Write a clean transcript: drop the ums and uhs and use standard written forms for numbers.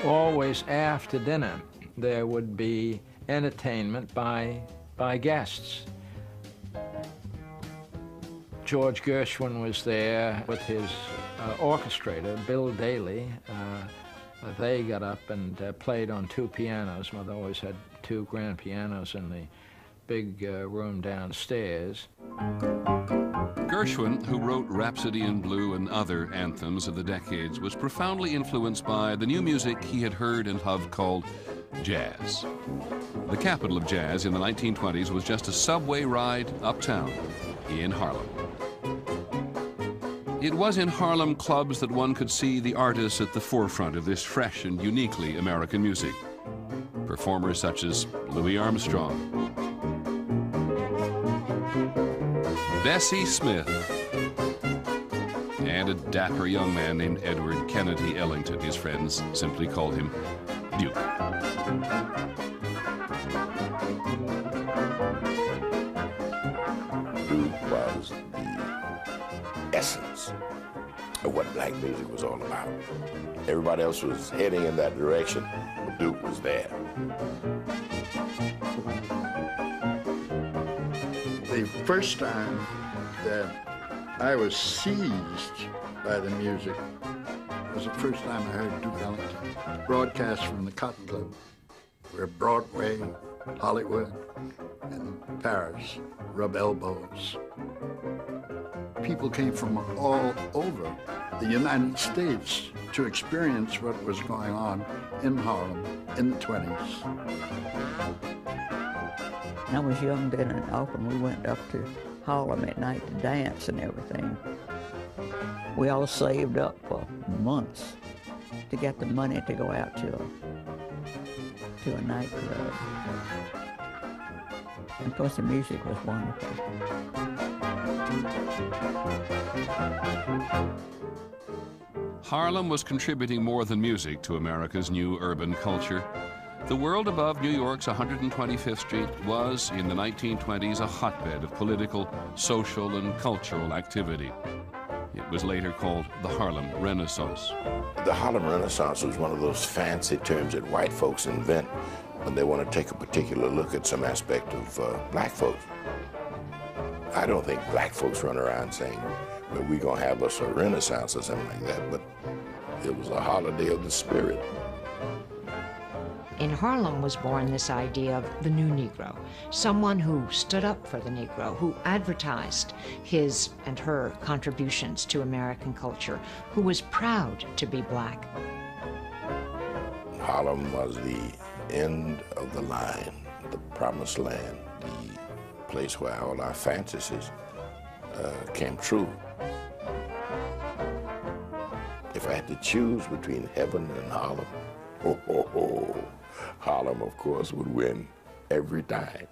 Always after dinner, there would be entertainment by guests. George Gershwin was there with his orchestrator, Bill Daly. They got up and played on two pianos. Mother always had two grand pianos in the big room downstairs. Gershwin, who wrote Rhapsody in Blue and other anthems of the decades, was profoundly influenced by the new music he had heard and loved called jazz. The capital of jazz in the 1920s was just a subway ride uptown in Harlem. It was in Harlem clubs that one could see the artists at the forefront of this fresh and uniquely American music. Performers such as Louis Armstrong, Bessie Smith, and a dapper young man named Edward Kennedy Ellington. His friends simply called him Duke. Duke was the essence of what black music was all about. Everybody else was heading in that direction, but Duke was there. The first time that I was seized by the music was the first time I heard Duke Ellington broadcast from the Cotton Club, where Broadway, Hollywood, and Paris rub elbows. People came from all over the United States to experience what was going on in Harlem in the 20s. I was young then, and often we went up to Harlem at night to dance and everything. We all saved up for months to get the money to go out to a nightclub. And of course, the music was wonderful. Harlem was contributing more than music to America's new urban culture. The world above New York's 125th Street was, in the 1920s, a hotbed of political, social, and cultural activity. It was later called the Harlem Renaissance. The Harlem Renaissance was one of those fancy terms that white folks invent when they want to take a particular look at some aspect of black folks. I don't think black folks run around saying, well, we're going to have us a Renaissance or something like that, but it was a holiday of the spirit. In Harlem was born this idea of the new Negro, someone who stood up for the Negro, who advertised his and her contributions to American culture, who was proud to be black. Harlem was the end of the line, the promised land, the place where all our fantasies came true. If I had to choose between heaven and Harlem, Harlem, of course, would win every time.